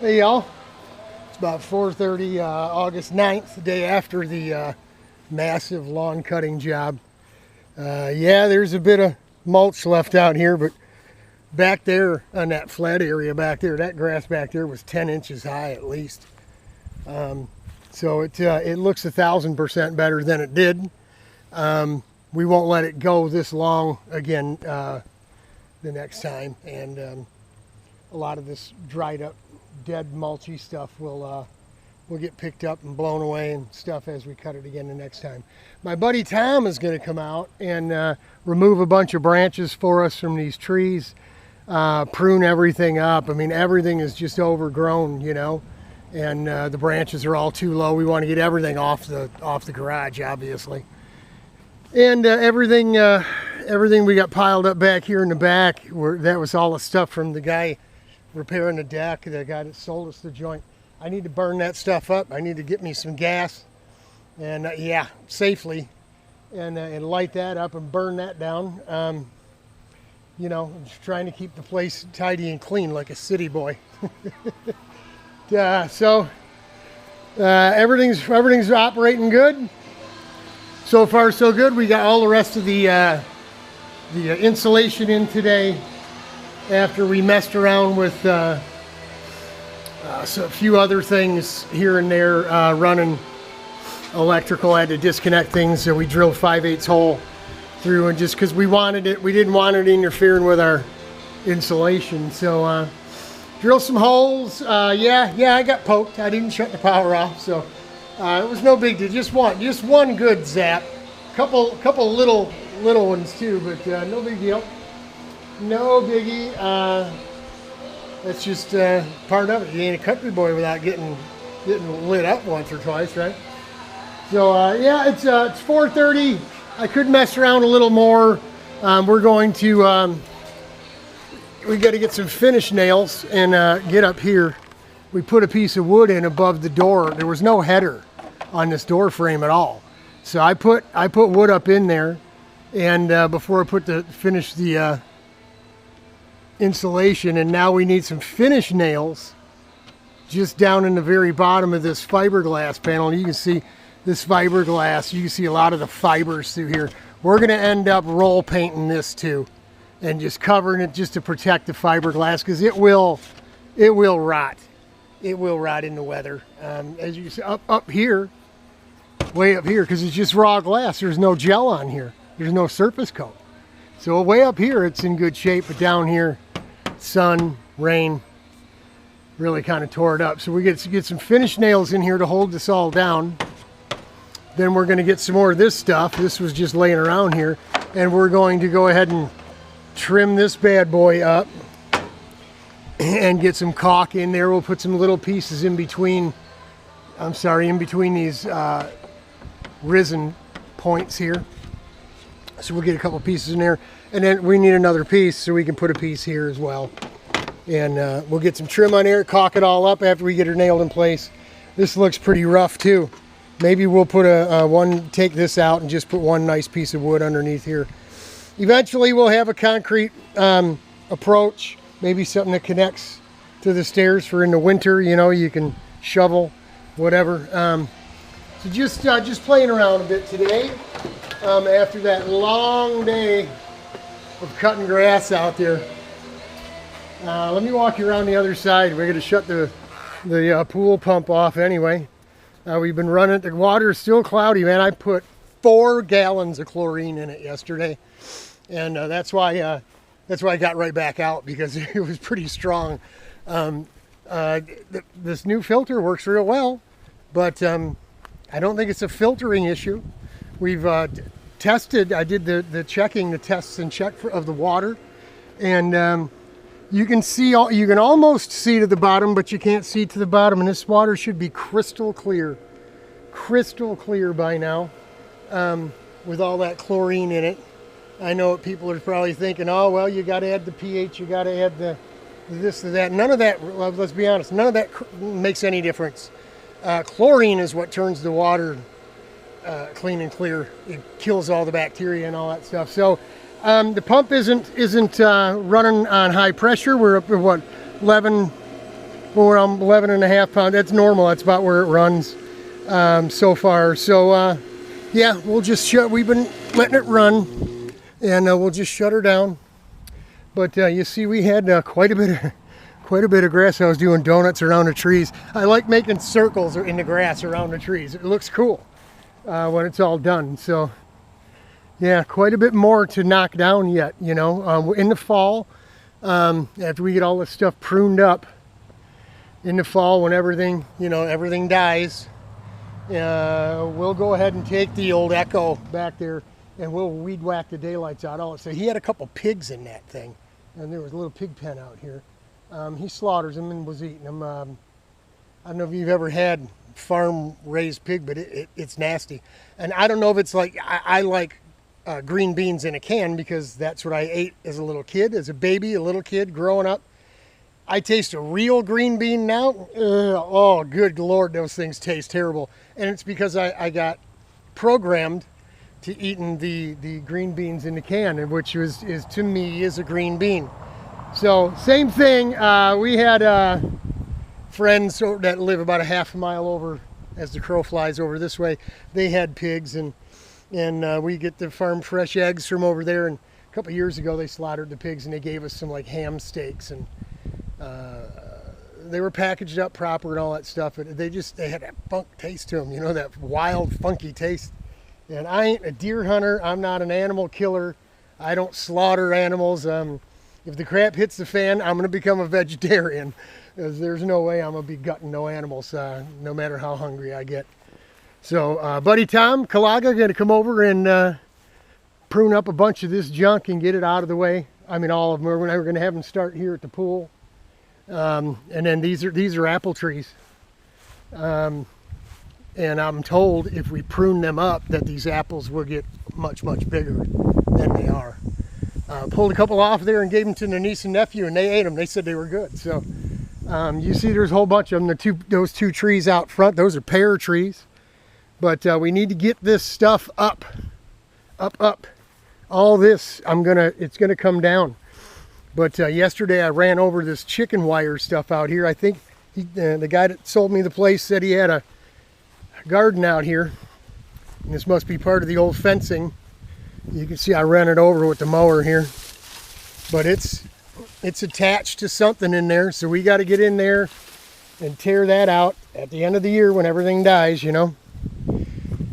Hey y'all, it's about 4:30 August 9th, the day after the massive lawn cutting job. Yeah, there's a bit of mulch left out here, but back there on that flat area back there, that grass back there was 10 inches high at least. So it looks 1,000% better than it did. We won't let it go this long again the next time, and a lot of this dried up dead mulchy stuff will get picked up and blown away and stuff as we cut it again the next time. My buddy Tom is going to come out and remove a bunch of branches for us from these trees, prune everything up. I mean, everything is just overgrown, you know, and the branches are all too low. We want to get everything off the garage, obviously, and everything we got piled up back here in the back. That was all the stuff from the guy repairing the deck, the guy that sold us the joint. I need to burn that stuff up. I need to get me some gas and yeah, safely, and light that up and burn that down. You know, I'm just trying to keep the place tidy and clean like a city boy. So everything's operating good. So far so good. We got all the rest of the insulation in today, after we messed around with so a few other things here and there, running electrical. I had to disconnect things, so we drilled 5/8 hole through, and just because we wanted it, we didn't want it interfering with our insulation. So drill some holes. Yeah, I got poked. I didn't shut the power off, so it was no big deal. Just one good zap. Couple little ones too, but no big deal. No biggie. That's just part of it. You ain't a country boy without getting lit up once or twice, right? So yeah, it's 4:30. I could mess around a little more. We're going to we got to get some finish nails and get up here. We put a piece of wood in above the door. There was no header on this door frame at all, so I put wood up in there, and before I finish the insulation, and now we need some finish nails just down in the very bottom of this fiberglass panel. You can see this fiberglass, you can see a lot of the fibers through here. We're going to end up roll painting this too, and just covering it just to protect the fiberglass, because it will rot. It will rot in the weather. As you can see up here, way up here, because it's just raw glass. There's no gel on here. There's no surface coat. So way up here it's in good shape, but down here, sun, rain, really kind of tore it up. So we get some finished nails in here to hold this all down. Then we're going to get some more of this stuff. This was just laying around here, and we're going to go ahead and trim this bad boy up and get some caulk in there. We'll put some little pieces in between. In between these risen points here. So we'll get a couple pieces in there, and then we need another piece, so we can put a piece here as well. And we'll get some trim on there, caulk it all up after we get her nailed in place. This looks pretty rough too. Maybe we'll put take this out and just put one nice piece of wood underneath here. Eventually we'll have a concrete approach, maybe something that connects to the stairs for in the winter. You know, you can shovel, whatever. So just playing around a bit today. After that long day of cutting grass out there. Let me walk you around the other side. We're going to shut the pool pump off anyway. We've been running. The water is still cloudy, man. I put 4 gallons of chlorine in it yesterday, and that's why I got right back out, because it was pretty strong. This new filter works real well, but I don't think it's a filtering issue. We've tested. I did the tests and check of the water, and you can almost see to the bottom, but you can't see to the bottom. And this water should be crystal clear by now, with all that chlorine in it. I know what people are probably thinking. Oh well, you got to add the pH. You got to add the this or that. None of that. Let's be honest. None of that makes any difference. Chlorine is what turns the water clean and clear. It kills all the bacteria and all that stuff. So the pump isn't running on high pressure. We're up at what, 11 Well, around 11 and a half pounds. That's normal. That's about where it runs so far. So yeah, we'll just we've been letting it run, and we'll just shut her down. But you see, we had quite a bit of grass. I was doing donuts around the trees. I like making circles in the grass around the trees. It looks cool when it's all done. So yeah, quite a bit more to knock down yet, you know. In the fall, after we get all this stuff pruned up, in the fall when everything, you know, everything dies, we'll go ahead and take the old Echo back there and we'll weed whack the daylights out all. So he had a couple pigs in that thing, and there was a little pig pen out here. He slaughters them and was eating them. I don't know if you've ever had farm raised pig, but it's nasty. And I don't know if it's like, I like green beans in a can because that's what I ate as a little kid, as a baby, a little kid growing up. I taste a real green bean now. Oh, good Lord, those things taste terrible. And it's because I got programmed to eating the green beans in the can, which is to me is a green bean. So same thing. We had friends that live about a half a mile over, as the crow flies over this way. They had pigs, and we get the farm fresh eggs from over there. And a couple of years ago, they slaughtered the pigs and they gave us some like ham steaks, and they were packaged up proper and all that stuff, but they had that funk taste to them, you know, that wild funky taste. And I ain't a deer hunter. I'm not an animal killer. I don't slaughter animals. If the crap hits the fan, I'm going to become a vegetarian, because there's no way I'm going to be gutting no animals, no matter how hungry I get. So buddy Tom Kalaga going to come over and prune up a bunch of this junk and get it out of the way. I mean, all of them. We're going to have them start here at the pool. And then these are apple trees. And I'm told if we prune them up that these apples will get much, much bigger than they are. Pulled a couple off there and gave them to their niece and nephew, and they ate them. They said they were good. So you see there's a whole bunch of them. Those two trees out front, those are pear trees. But we need to get this stuff up. All this, it's gonna come down. But yesterday I ran over this chicken wire stuff out here. I think the guy that sold me the place said he had a garden out here. And this must be part of the old fencing. You can see I ran it over with the mower here. But it's attached to something in there. So we got to get in there and tear that out at the end of the year when everything dies, you know.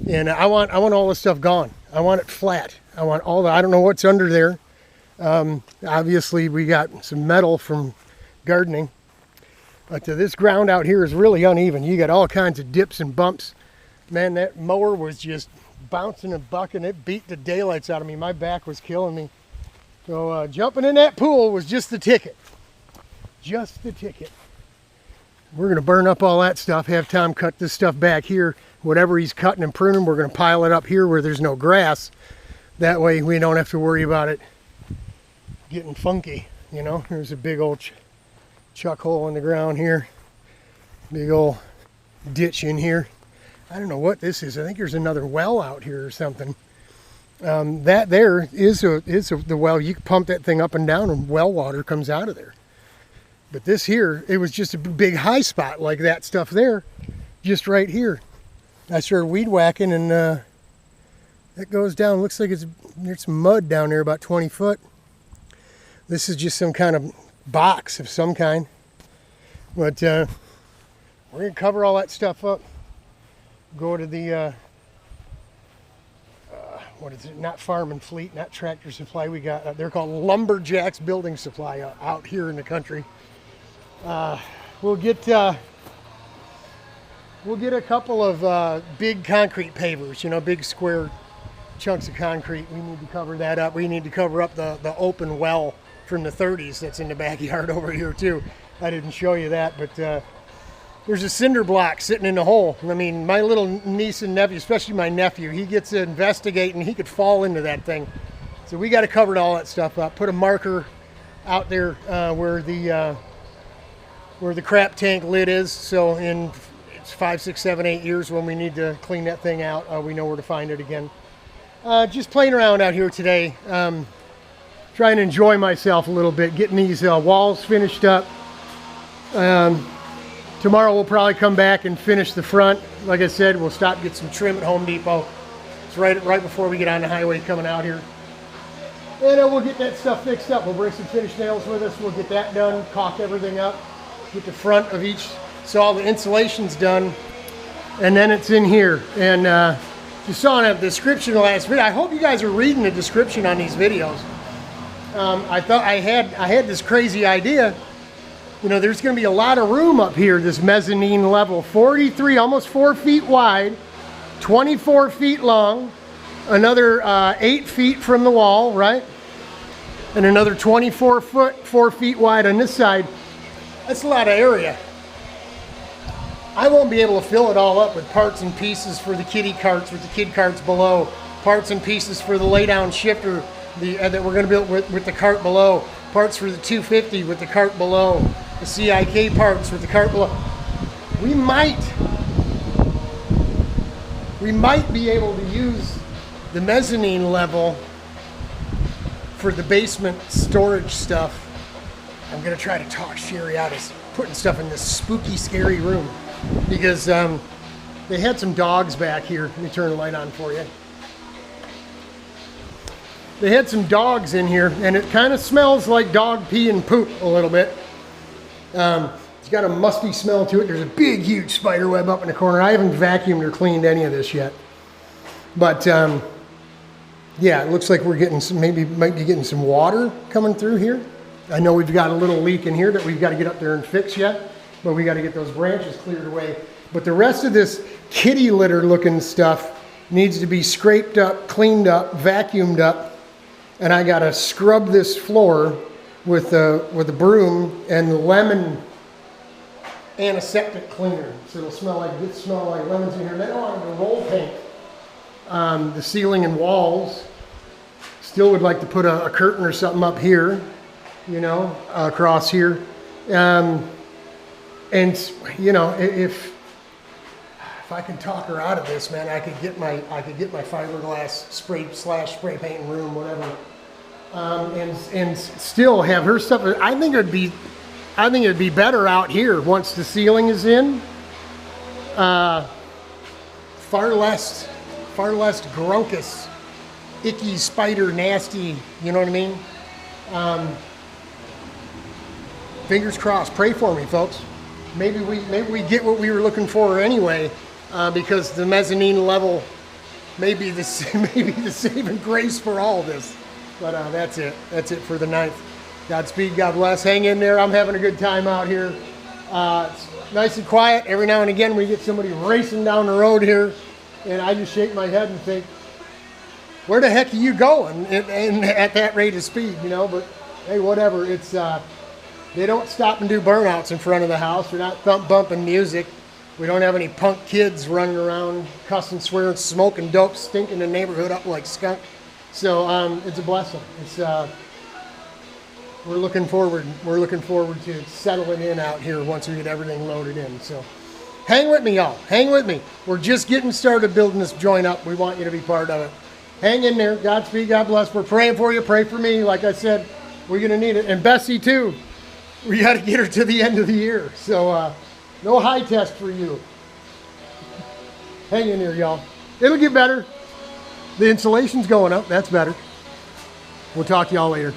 And I want all this stuff gone. I want it flat. I want I don't know what's under there. Obviously we got some metal from gardening, but this ground out here is really uneven. You got all kinds of dips and bumps. Man, that mower was just bouncing and bucking. It beat the daylights out of me. My back was killing me. So jumping in that pool was just the ticket. Just the ticket. We're going to burn up all that stuff, have Tom cut this stuff back here. Whatever he's cutting and pruning, we're going to pile it up here where there's no grass. That way we don't have to worry about it getting funky, you know. There's a big old chuck hole in the ground here. Big old ditch in here. I don't know what this is. I think there's another well out here or something. That there is the well. You can pump that thing up and down and well water comes out of there. But this here, it was just a big high spot like that stuff there, just right here. I started weed whacking and that goes down. Looks like there's some mud down there about 20 foot. This is just some kind of box of some kind. But we're going to cover all that stuff up. Go to the, what is it? Not Farm and Fleet, not Tractor Supply. We got, they're called Lumberjacks Building Supply out here in the country. We'll get a couple of big concrete pavers, you know, big square chunks of concrete. We need to cover that up. We need to cover up the open well from the 30s that's in the backyard over here too. I didn't show you that, but there's a cinder block sitting in the hole. I mean, my little niece and nephew, especially my nephew, he gets to investigate and he could fall into that thing. So we got to cover all that stuff up. Put a marker out there where the crap tank lid is. So in 5, 6, 7, 8 years when we need to clean that thing out, we know where to find it again. Just playing around out here today. Trying to enjoy myself a little bit, getting these walls finished up. Tomorrow we'll probably come back and finish the front. Like I said, we'll stop, get some trim at Home Depot. It's right before we get on the highway coming out here. And we'll get that stuff fixed up. We'll bring some finished nails with us. We'll get that done, caulk everything up, get the front of each, so all the insulation's done. And then it's in here. And you saw in the description of the last video. I hope you guys are reading the description on these videos. I thought I had this crazy idea. You know, there's going to be a lot of room up here, this mezzanine level. 43, almost 4 feet wide, 24 feet long, another 8 feet from the wall, right? And another 24 foot, 4 feet wide on this side. That's a lot of area. I won't be able to fill it all up with parts and pieces for the kiddie carts, with the kid carts below, parts and pieces for the lay-down shifter that we're going to build with the cart below, parts for the 250 with the cart below, the CIK parts with the cart below. We might be able to use the mezzanine level for the basement storage stuff. I'm going to try to talk Sherry out of putting stuff in this spooky, scary room. Because they had some dogs back here. Let me turn the light on for you. They had some dogs in here, and it kind of smells like dog pee and poop a little bit. It's got a musty smell to it. There's a big, huge spider web up in the corner. I haven't vacuumed or cleaned any of this yet. But yeah, it looks like we're getting some, might be getting some water coming through here. I know we've got a little leak in here that we've got to get up there and fix yet. But we got to get those branches cleared away. But the rest of this kitty litter looking stuff needs to be scraped up, cleaned up, vacuumed up. And I got to scrub this floor with a broom and the lemon antiseptic cleaner. So it'll smell like lemons in here. Then I want to roll paint the ceiling and walls. Still would like to put a curtain or something up here, you know, across here. And you know, if I can talk her out of this, man, I could get my fiberglass spray paint room, whatever, and still have her stuff. I think it'd be better out here once the ceiling is in. Far less grunkus, icky, spider, nasty. You know what I mean? Fingers crossed. Pray for me, folks. Maybe we get what we were looking for anyway, because the mezzanine level may be the saving grace for all of this. But that's it. That's it for the 9th. Godspeed. God bless. Hang in there. I'm having a good time out here. It's nice and quiet. Every now and again we get somebody racing down the road here, and I just shake my head and think, where the heck are you going? And at that rate of speed, you know? But hey, whatever. It's they don't stop and do burnouts in front of the house. They're not bumping music. We don't have any punk kids running around cussing, swearing, smoking dope, stinking the neighborhood up like skunk. So it's a blessing. It's we're looking forward to settling in out here once we get everything loaded in. So hang with me, y'all. Hang with me. We're just getting started building this joint up. We want you to be part of it. Hang in there. Godspeed. God bless. We're praying for you. Pray for me. Like I said, we're going to need it. And Bessie, too. We got to get her to the end of the year. So no high test for you. Hang in there, y'all. It'll get better. The insulation's going up. That's better. We'll talk to y'all later.